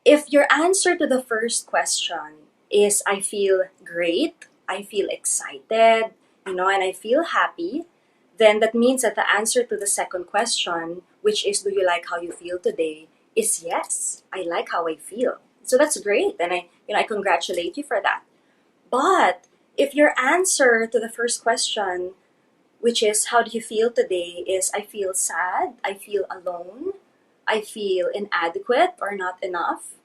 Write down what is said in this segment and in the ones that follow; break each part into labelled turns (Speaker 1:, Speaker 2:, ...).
Speaker 1: If your answer to the first question is I feel great, I feel excited, and I feel happy, then that means that the answer to the second question, which is do you like how you feel today, is yes, I like how I feel. So that's great, and I congratulate you for that. But if your answer to the first question, which is how do you feel today, is I feel sad, I feel alone, I feel inadequate or not enough,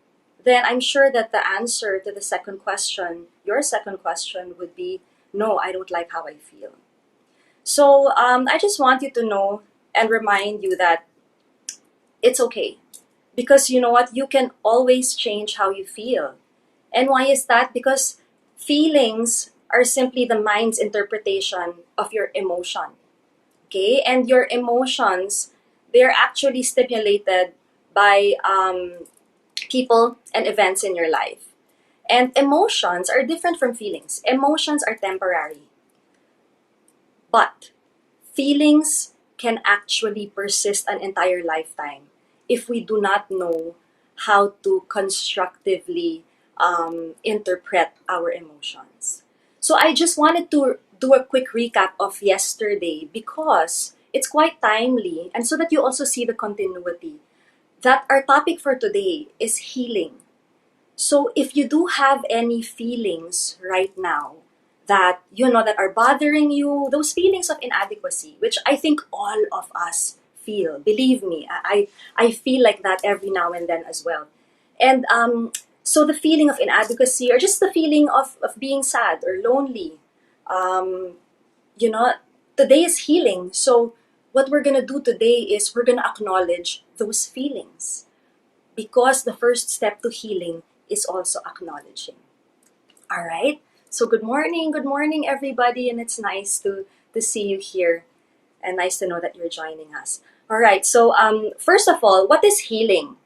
Speaker 1: then I'm sure that the answer to the second question, your second question, would be no, I don't like how I feel. So I just want you to know and remind you that it's okay. Because you know what? You can always change how you feel. And why is that? Because feelings are simply the mind's interpretation of your emotion. Okay? And your emotions, they're actually stimulated by people and events in your life. And emotions are different from feelings. Emotions are temporary. But feelings can actually persist an entire lifetime if we do not know how to constructively interpret our emotions. So I just wanted to do a quick recap of yesterday because it's quite timely, and so that you also see the continuity, that our topic for today is healing. So if you do have any feelings right now that that are bothering you, those feelings of inadequacy, which I think all of us feel. Believe me, I feel like that every now and then as well. And so the feeling of inadequacy, or just the feeling of being sad or lonely, um, you know, today is healing. So what we're gonna do today is we're gonna acknowledge those feelings, because the first step to healing is also acknowledging. All right. So good morning, everybody, and it's nice to see you here, and nice to know that you're joining us. All right. So first of all, what is healing?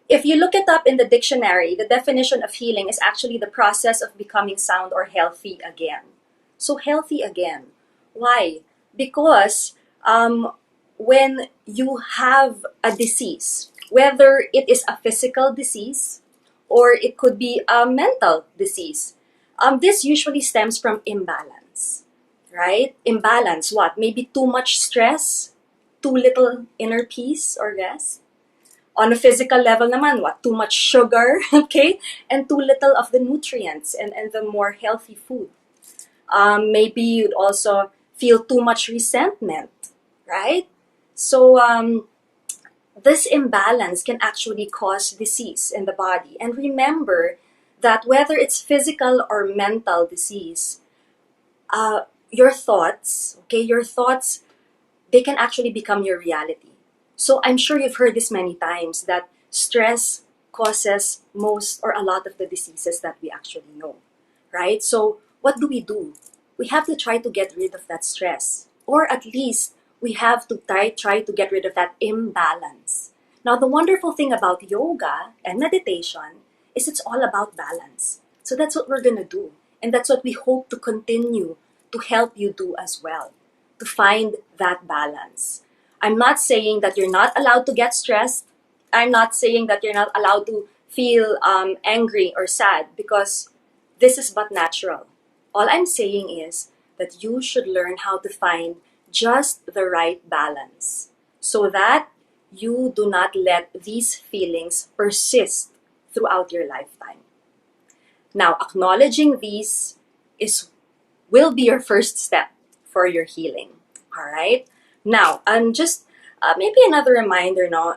Speaker 1: If you look it up in the dictionary, the definition of healing is actually the process of becoming sound or healthy again. So healthy again. Why? Because when you have a disease, whether it is a physical disease or it could be a mental disease, this usually stems from imbalance, right? Imbalance, what? Maybe too much stress, too little inner peace or rest. On a physical level naman, what? Too much sugar, okay? And too little of the nutrients and the more healthy food. Maybe you'd also feel too much resentment, right? So this imbalance can actually cause disease in the body. And remember that whether it's physical or mental disease, your thoughts, okay, your thoughts, they can actually become your reality. So I'm sure you've heard this many times that stress causes most or a lot of the diseases that we actually know, right? So what do? We have to try to get rid of that stress, or at least we have to try to get rid of that imbalance. Now, the wonderful thing about yoga and meditation is it's all about balance. So that's what we're gonna do, and that's what we hope to continue to help you do as well, to find that balance. I'm not saying that you're not allowed to get stressed. I'm not saying that you're not allowed to feel angry or sad, because this is but natural. All I'm saying is that you should learn how to find just the right balance so that you do not let these feelings persist throughout your lifetime. Now, acknowledging these is will be your first step for your healing. All right. Now, just maybe another reminder. Now,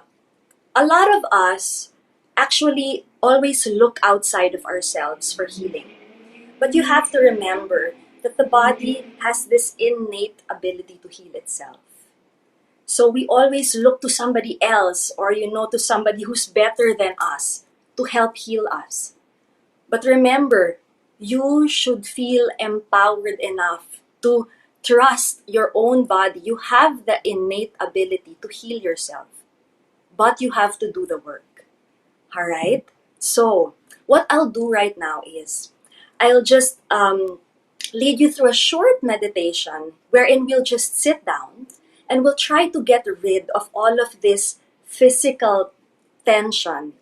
Speaker 1: a lot of us actually always look outside of ourselves for healing, but you have to remember that the body has this innate ability to heal itself. So we always look to somebody else, or to somebody who's better than us to help heal us. But remember, you should feel empowered enough to trust your own body. You have the innate ability to heal yourself, but you have to do the work. All right? So, what I'll do right now is I'll just lead you through a short meditation wherein we'll just sit down and we'll try to get rid of all of this physical tension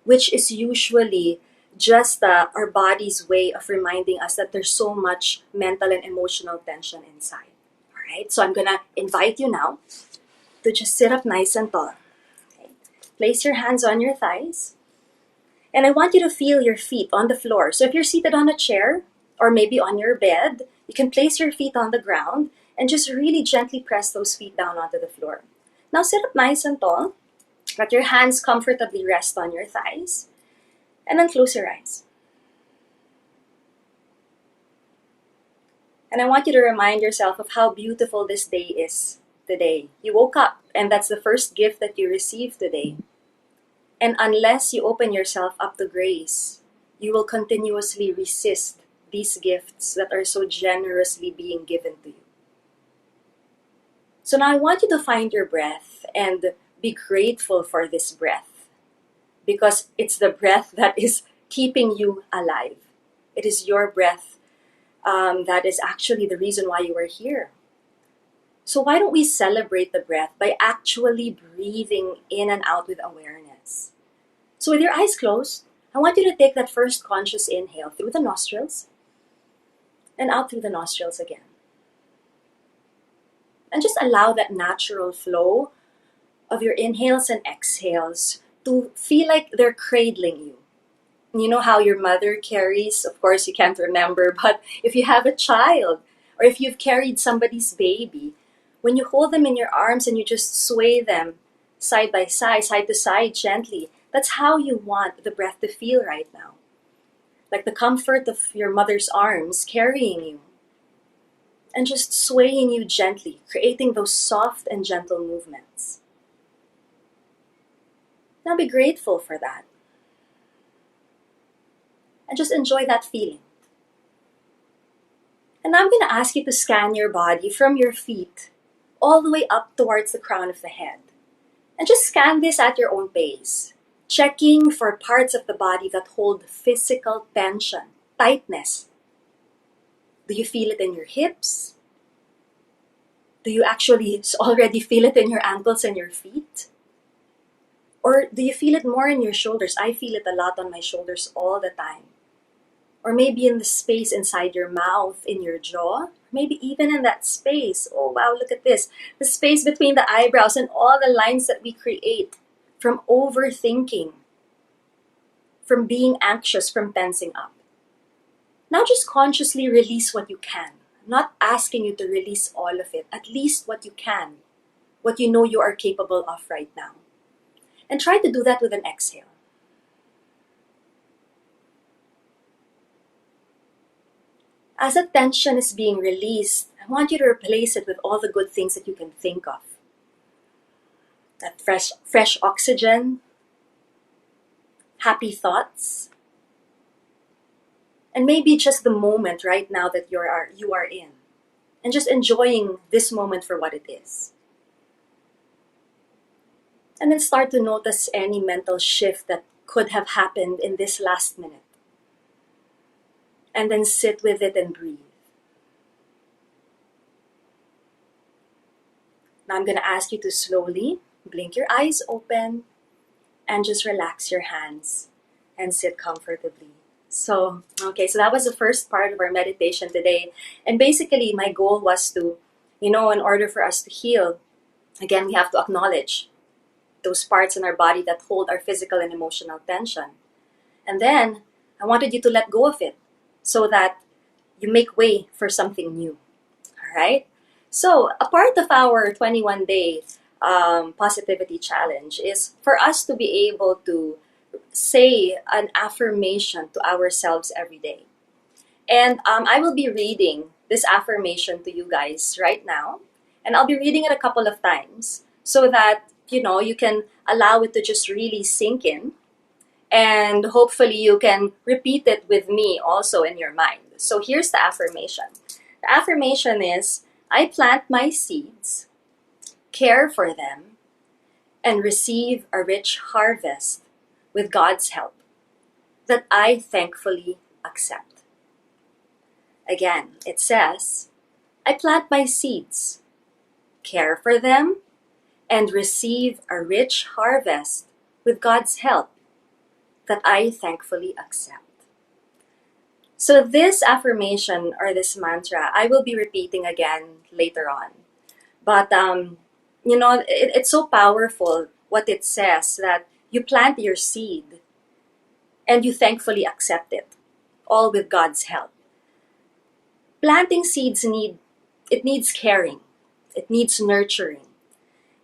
Speaker 1: which is usually just our body's way of reminding us that there's so much mental and emotional tension inside. All right, so I'm gonna invite you now to just sit up nice and tall. Okay. Place your hands on your thighs, and I want you to feel your feet on the floor. So if you're seated on a chair or maybe on your bed, you can place your feet on the ground and just really gently press those feet down onto the floor. Now sit up nice and tall. Let your hands comfortably rest on your thighs. And then close your eyes. And I want you to remind yourself of how beautiful this day is today. You woke up, and that's the first gift that you received today. And unless you open yourself up to grace, you will continuously resist these gifts that are so generously being given to you. So now I want you to find your breath and be grateful for this breath, because it's the breath that is keeping you alive. It is your breath that is actually the reason why you are here. So why don't we celebrate the breath by actually breathing in and out with awareness? So with your eyes closed, I want you to take that first conscious inhale through the nostrils and out through the nostrils again. And just allow that natural flow of your inhales and exhales to feel like they're cradling you. You know how your mother carries, of course you can't remember, but if you have a child or if you've carried somebody's baby, when you hold them in your arms and you just sway them side by side to side gently, that's how you want the breath to feel right now. Like the comfort of your mother's arms carrying you and just swaying you gently, creating those soft and gentle movements. Now be grateful for that. And just enjoy that feeling. And I'm going to ask you to scan your body from your feet all the way up towards the crown of the head. And just scan this at your own pace, checking for parts of the body that hold physical tension, tightness. Do you feel it in your hips? Do you actually already feel it in your ankles and your feet? Or do you feel it more in your shoulders? I feel it a lot on my shoulders all the time. Or maybe in the space inside your mouth, in your jaw. Maybe even in that space. Oh wow, look at this. The space between the eyebrows and all the lines that we create from overthinking, from being anxious, from tensing up. Now just consciously release what you can. I'm not asking you to release all of it, at least what you can, what you know you are capable of right now. And try to do that with an exhale. As that tension is being released, I want you to replace it with all the good things that you can think of. That fresh oxygen, happy thoughts, and maybe just the moment right now that you are in. And just enjoying this moment for what it is. And then start to notice any mental shift that could have happened in this last minute. And then sit with it and breathe. Now I'm going to ask you to slowly blink your eyes open and just relax your hands and sit comfortably. So that was the first part of our meditation today. And basically my goal was to, in order for us to heal, again, we have to acknowledge those parts in our body that hold our physical and emotional tension. And then I wanted you to let go of it so that you make way for something new. All right? So a part of our 21-day positivity challenge is for us to be able to say an affirmation to ourselves every day. And I will be reading this affirmation to you guys right now. And I'll be reading it a couple of times so that, you can allow it to just really sink in. And hopefully you can repeat it with me also in your mind. So here's the affirmation. The affirmation is, I plant my seeds, care for them, and receive a rich harvest with God's help that I thankfully accept. Again, it says, I plant my seeds, care for them, and receive a rich harvest with God's help that I thankfully accept. So this affirmation or this mantra, I will be repeating again later on. But, it's so powerful what it says, that you plant your seed and you thankfully accept it, all with God's help. Planting seeds needs caring. It needs nurturing.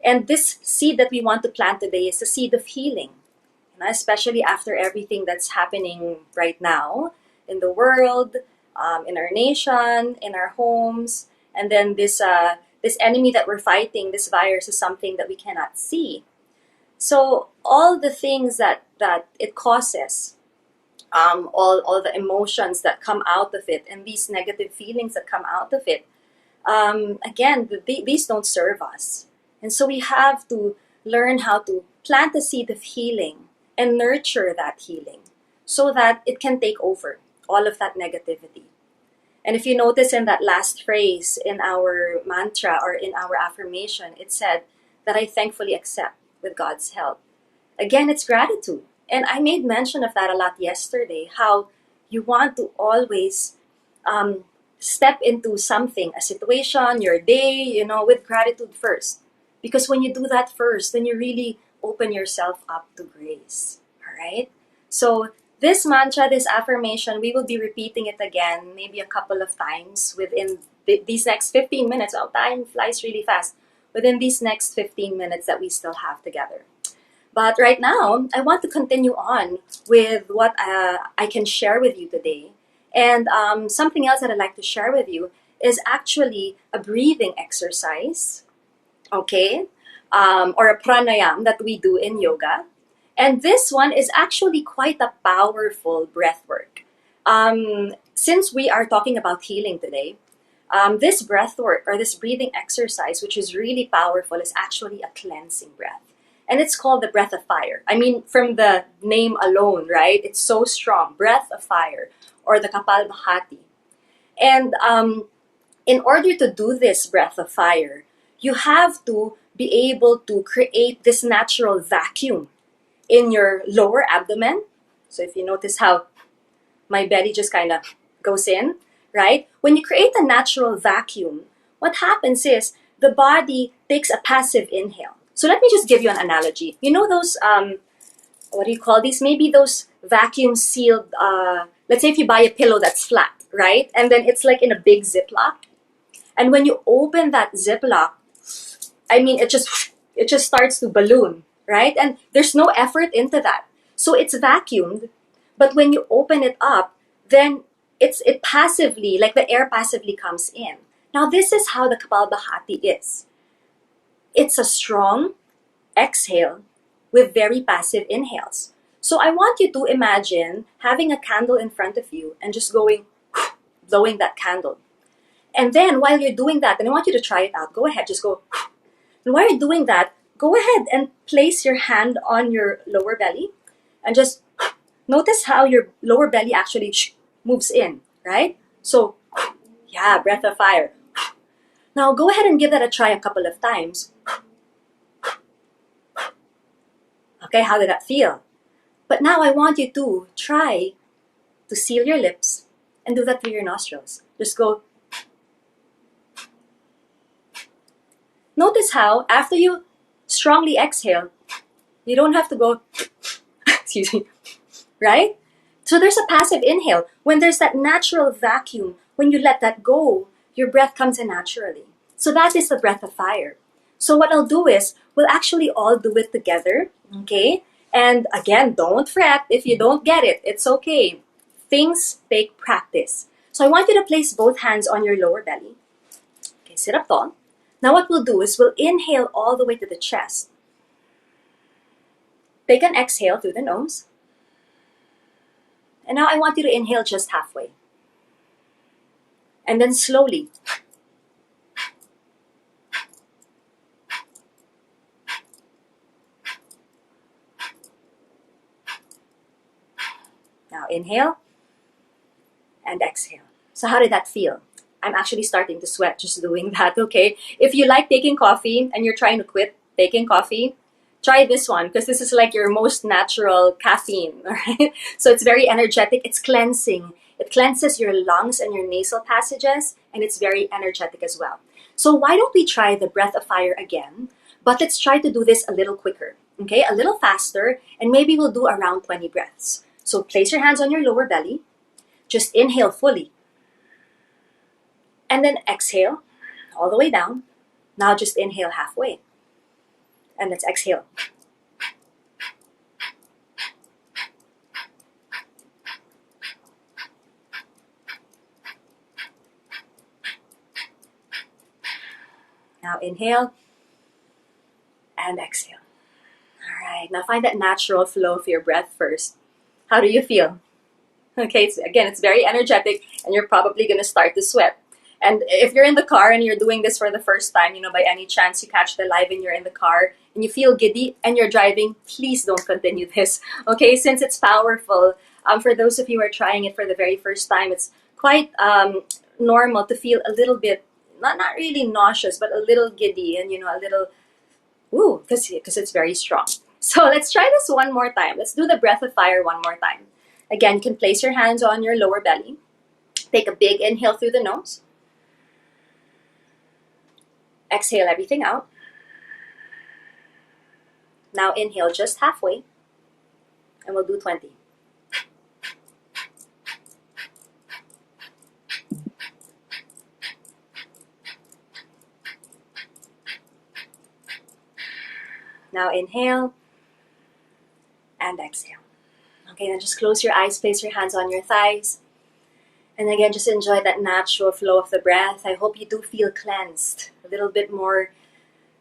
Speaker 1: And this seed that we want to plant today is a seed of healing, especially after everything that's happening right now in the world, in our nation, in our homes. And then this enemy that we're fighting, this virus, is something that we cannot see. So all the things that it causes, all the emotions that come out of it, and these negative feelings that come out of it, again, these don't serve us. And so we have to learn how to plant the seed of healing and nurture that healing so that it can take over all of that negativity. And if you notice in that last phrase in our mantra or in our affirmation, it said that I thankfully accept with God's help. Again, it's gratitude. And I made mention of that a lot yesterday, how you want to always step into something, a situation, your day, with gratitude first. Because when you do that first, then you really open yourself up to grace. All right? So this mantra, this affirmation, we will be repeating it again, maybe a couple of times within these next 15 minutes. Oh, time flies really fast. Within these next 15 minutes that we still have together. But right now, I want to continue on with what I can share with you today. And something else that I'd like to share with you is actually a breathing exercise, okay? Or a pranayam that we do in yoga. And this one is actually quite a powerful breath work. Since we are talking about healing today, this breath work or this breathing exercise, which is really powerful, is actually a cleansing breath. And it's called the breath of fire. I mean, from the name alone, right? It's so strong. Breath of fire, or the Kapalbhati. And in order to do this breath of fire, you have to be able to create this natural vacuum in your lower abdomen. So if you notice how my belly just kind of goes in, right? When you create a natural vacuum, what happens is the body takes a passive inhale. So let me just give you an analogy. You know those, what do you call these? Maybe those vacuum sealed, let's say if you buy a pillow that's flat, right? And then it's like in a big Ziploc. And when you open that Ziploc, I mean, it just starts to balloon, right? And there's no effort into that. So it's vacuumed, but when you open it up, then it passively, like the air passively comes in. Now this is how the Kapalbhati is. It's a strong exhale with very passive inhales. So I want you to imagine having a candle in front of you and just blowing that candle. And then while you're doing that, and I want you to try it out, go ahead, just go. And while you're doing that, go ahead and place your hand on your lower belly and just notice how your lower belly actually moves in, right? So, yeah, breath of fire. Now go ahead and give that a try a couple of times. Okay, how did that feel? But now I want you to try to seal your lips and do that through your nostrils. Just go. Notice how after you strongly exhale, you don't have to go, excuse me, right? So there's a passive inhale. When there's that natural vacuum, when you let that go, your breath comes in naturally. So that is the breath of fire. So what I'll do is, we'll actually all do it together, okay? And again, don't fret if you don't get it. It's okay. Things take practice. So I want you to place both hands on your lower belly. Okay, sit up tall. Now what we'll do is we'll inhale all the way to the chest. Take an exhale through the nose. And now I want you to inhale just halfway. And then slowly. Now inhale and exhale. So how did that feel? I'm actually starting to sweat just doing that, okay? If you like taking coffee and you're trying to quit taking coffee, try this one because this is like your most natural caffeine, all right? So it's very energetic. It's cleansing. It cleanses your lungs and your nasal passages, and it's very energetic as well. So why don't we try the breath of fire again? But let's try to do this a little quicker, okay? A little faster, and maybe we'll do around 20 breaths. So place your hands on your lower belly. Just inhale fully. And then exhale all the way down. Now just inhale halfway. And let's exhale. Now inhale and exhale. All right, now find that natural flow of your breath first. How do you feel? Okay, it's very energetic, and you're probably going to start to sweat. And if you're in the car and you're doing this for the first time, by any chance you catch the live and you're in the car and you feel giddy and you're driving, please don't continue this, okay? Since it's powerful, for those of you who are trying it for the very first time, it's quite normal to feel a little bit, not really nauseous, but a little giddy and, a little, because it's very strong. So let's try this one more time. Let's do the breath of fire one more time. Again, you can place your hands on your lower belly. Take a big inhale through the nose. Exhale everything out. Now inhale just halfway, and we'll do 20. Now inhale and exhale. Okay, then just close your eyes, place your hands on your thighs. And again, just enjoy that natural flow of the breath. I hope you do feel cleansed. A little bit more,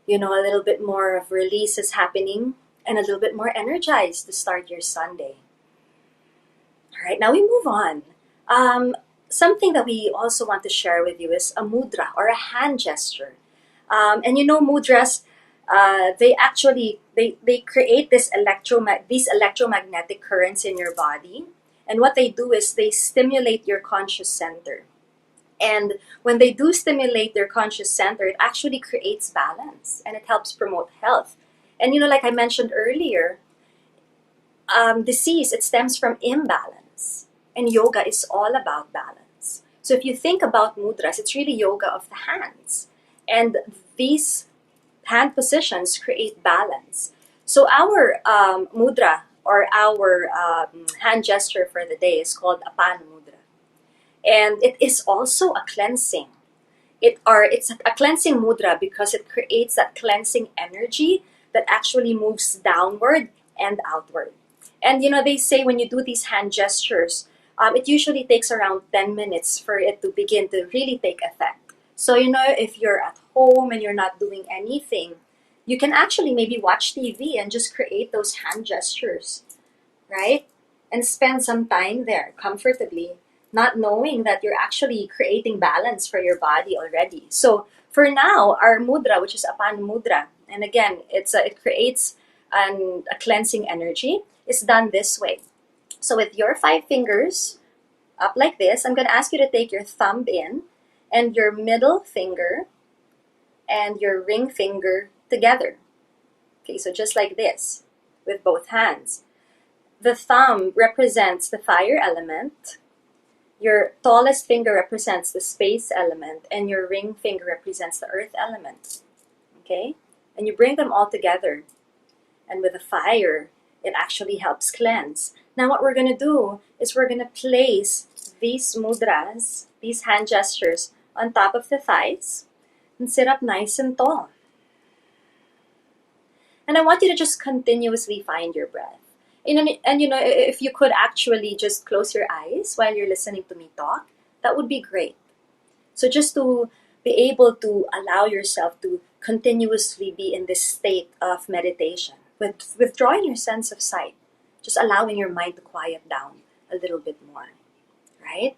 Speaker 1: a little bit more of release is happening and a little bit more energized to start your Sunday. All right, now we move on. Something that we also want to share with you is a mudra or a hand gesture. And mudras, they create these electromagnetic currents in your body. And what they do is they stimulate your conscious center. And when they do stimulate their conscious center, it actually creates balance and it helps promote health. And like I mentioned earlier, disease, it stems from imbalance. And yoga is all about balance. So if you think about mudras, it's really yoga of the hands. And these hand positions create balance. So our mudra or our hand gesture for the day is called Apana Mudra. And it is also a cleansing. It's a cleansing mudra because it creates that cleansing energy that actually moves downward and outward. And they say when you do these hand gestures, it usually takes around 10 minutes for it to begin to really take effect. So if you're at home and you're not doing anything, you can actually maybe watch TV and just create those hand gestures, right? And spend some time there comfortably, not knowing that you're actually creating balance for your body already. So for now, our mudra, which is Apana Mudra, and again, it creates a cleansing energy, is done this way. So with your 5 fingers up like this, I'm going to ask you to take your thumb in and your middle finger and your ring finger together. Okay, so just like this with both hands. The thumb represents the fire element, your tallest finger represents the space element, and your ring finger represents the earth element. Okay? And you bring them all together. And with the fire, it actually helps cleanse. Now what we're going to do is we're going to place these mudras, these hand gestures, on top of the thighs and sit up nice and tall. And I want you to just continuously find your breath. And if you could actually just close your eyes while you're listening to me talk, that would be great. So just to be able to allow yourself to continuously be in this state of meditation, withdrawing your sense of sight, just allowing your mind to quiet down a little bit more, right?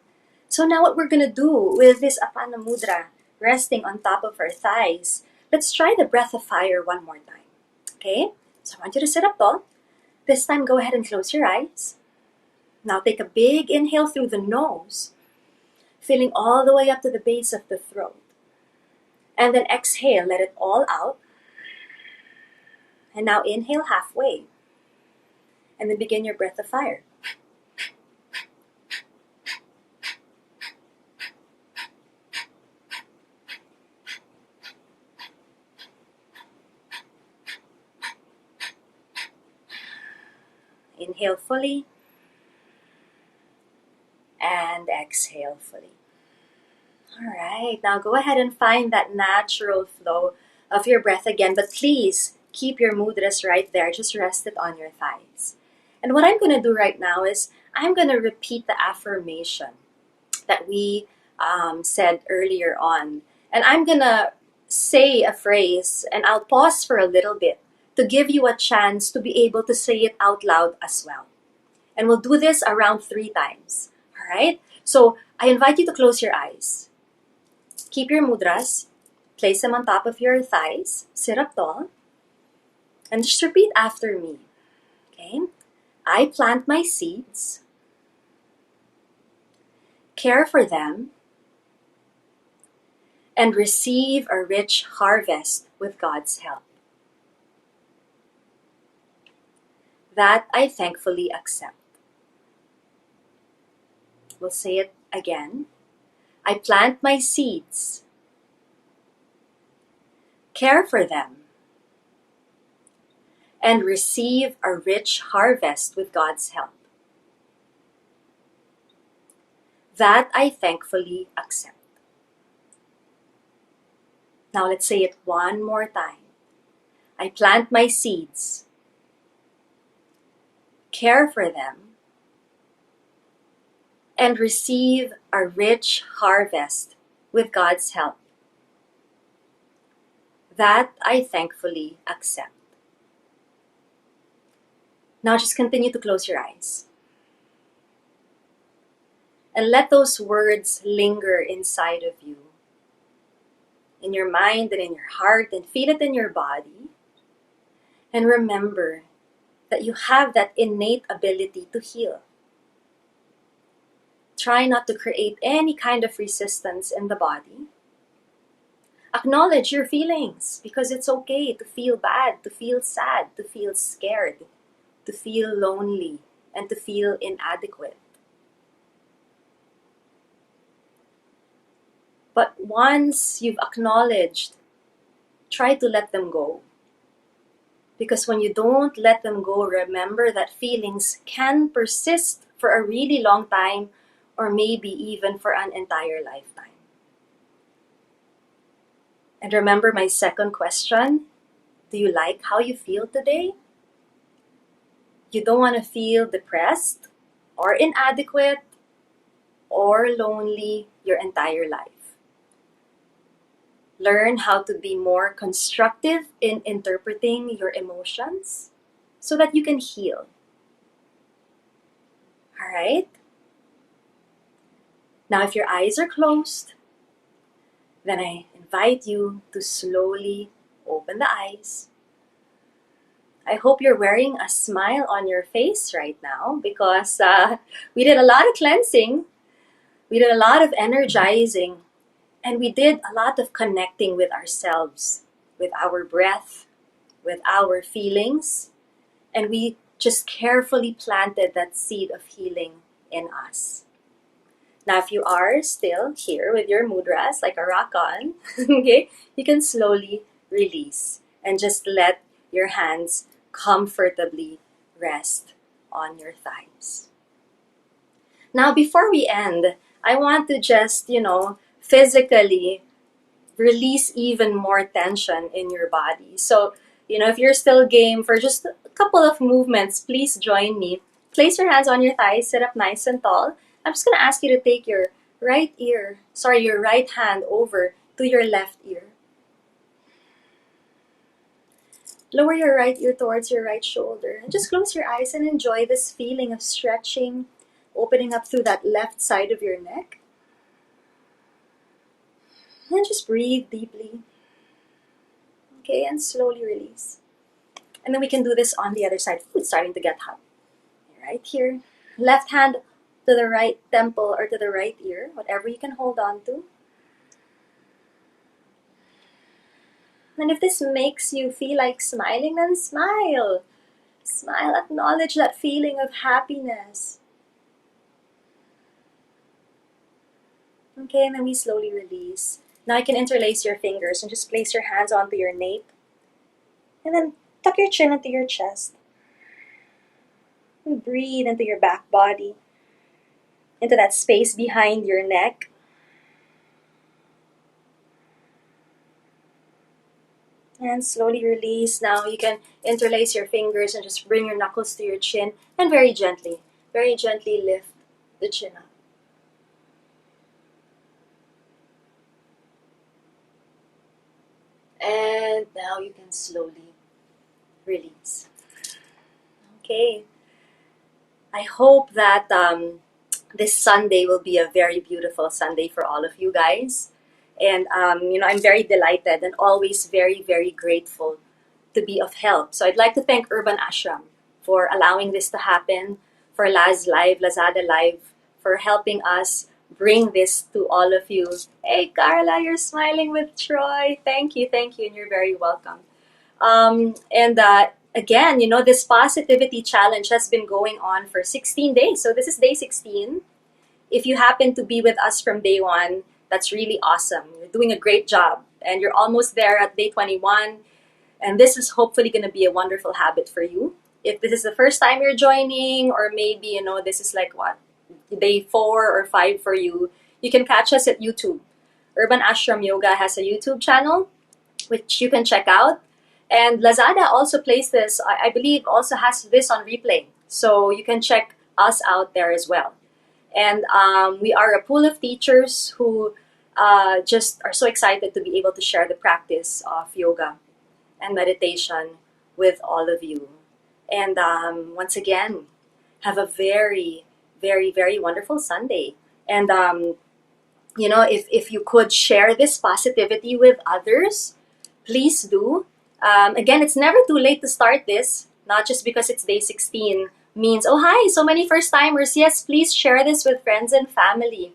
Speaker 1: So now what we're going to do with this Apana Mudra, resting on top of our thighs, let's try the breath of fire one more time. Okay, so I want you to sit up tall. This time, go ahead and close your eyes. Now take a big inhale through the nose, filling all the way up to the base of the throat. And then exhale, let it all out. And now inhale halfway. And then begin your breath of fire. Inhale fully. And exhale fully. All right, now go ahead and find that natural flow of your breath again, but please keep your mudras right there. Just rest it on your thighs. And what I'm going to do right now is I'm going to repeat the affirmation that we said earlier on. And I'm going to say a phrase and I'll pause for a little bit to give you a chance to be able to say it out loud as well. And we'll do this around 3 times. All right? So I invite you to close your eyes. Keep your mudras. Place them on top of your thighs. Sit up tall. And just repeat after me. Okay? I plant my seeds. Care for them. And receive a rich harvest with God's help. That I thankfully accept. We'll say it again. I plant my seeds. Care for them. And receive a rich harvest with God's help. That I thankfully accept. Now let's say it one more time. I plant my seeds. Care for them. And receive a rich harvest with God's help. That I thankfully accept. Now just continue to close your eyes. And let those words linger inside of you. In your mind and in your heart, and feel it in your body. And remember that you have that innate ability to heal. Try not to create any kind of resistance in the body. Acknowledge your feelings because it's okay to feel bad, to feel sad, to feel scared, to feel lonely, and to feel inadequate. But once you've acknowledged, try to let them go. Because when you don't let them go, remember that feelings can persist for a really long time or maybe even for an entire lifetime. And remember my second question, do you like how you feel today? You don't want to feel depressed or inadequate or lonely your entire life. Learn how to be more constructive in interpreting your emotions so that you can heal. All right? Now, if your eyes are closed, then I invite you to slowly open the eyes. I hope you're wearing a smile on your face right now because we did a lot of cleansing, we did a lot of energizing, and we did a lot of connecting with ourselves, with our breath, with our feelings, and we just carefully planted that seed of healing in us. Now, if you are still here with your mudras, like a rock on, okay, you can slowly release and just let your hands comfortably rest on your thighs. Now, before we end, I want to just, physically release even more tension in your body. So, if you're still game for just a couple of movements, please join me. Place your hands on your thighs, sit up nice and tall. I'm just going to ask you to take your right hand over to your left ear. Lower your right ear towards your right shoulder. And just close your eyes and enjoy this feeling of stretching, opening up through that left side of your neck. And just breathe deeply. Okay, and slowly release. And then we can do this on the other side. Ooh, it's starting to get hot. Right here. Left hand to the right temple or to the right ear, whatever you can hold on to. And if this makes you feel like smiling, then smile. Smile, acknowledge that feeling of happiness. Okay, and then we slowly release. Now you can interlace your fingers and just place your hands onto your nape. And then tuck your chin into your chest. And breathe into your back body, into that space behind your neck. And slowly release. Now you can interlace your fingers and just bring your knuckles to your chin and very gently lift the chin up. And now you can slowly release. Okay. I hope that this Sunday will be a very beautiful Sunday for all of you guys. And, I'm very delighted and always very, very grateful to be of help. So I'd like to thank Urban Ashram for allowing this to happen, for Laz Live, Lazada Live, for helping us bring this to all of you. Hey, Carla, you're smiling with Troy. Thank you, and you're very welcome. And again, this positivity challenge has been going on for 16 days. So this is day 16. If you happen to be with us from day one, that's really awesome. You're doing a great job. And you're almost there at day 21. And this is hopefully going to be a wonderful habit for you. If this is the first time you're joining, or maybe, this is like what, day 4 or 5 for you, you can catch us at YouTube. Urban Ashram Yoga has a YouTube channel, which you can check out. And Lazada also plays this, I believe, also has this on replay. So you can check us out there as well. And we are a pool of teachers who just are so excited to be able to share the practice of yoga and meditation with all of you. And once again, have a very, very, very wonderful Sunday. And, if you could share this positivity with others, please do. Again, it's never too late to start this, not just because it's day 16 means, oh, hi, so many first timers. Yes, please share this with friends and family.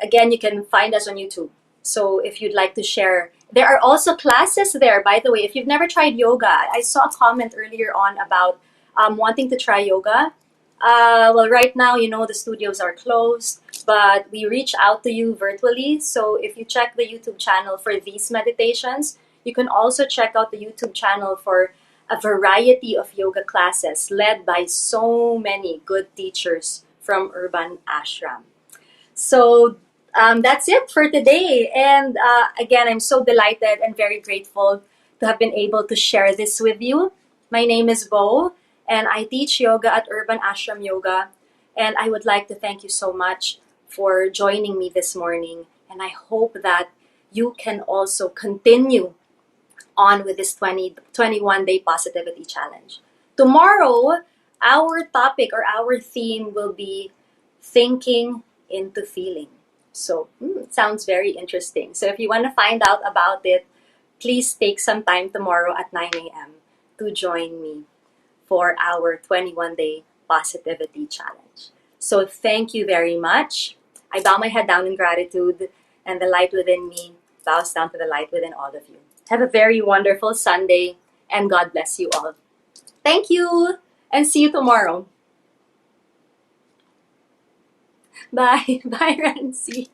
Speaker 1: Again, you can find us on YouTube. So if you'd like to share, there are also classes there, by the way. If you've never tried yoga, I saw a comment earlier on about wanting to try yoga. Well, right now, the studios are closed, but we reach out to you virtually. So if you check the YouTube channel for these meditations, you can also check out the YouTube channel for a variety of yoga classes led by so many good teachers from Urban Ashram. So that's it for today. And again, I'm so delighted and very grateful to have been able to share this with you. My name is Bo, and I teach yoga at Urban Ashram Yoga. And I would like to thank you so much for joining me this morning. And I hope that you can also continue on with this 21-day positivity challenge. Tomorrow, our topic or our theme will be thinking into feeling. So, sounds very interesting. So if you want to find out about it, please take some time tomorrow at 9 a.m. to join me for our 21-day positivity challenge. So thank you very much. I bow my head down in gratitude, and the light within me bows down to the light within all of you. Have a very wonderful Sunday, and God bless you all. Thank you, and see you tomorrow. Bye. Bye, Rancy.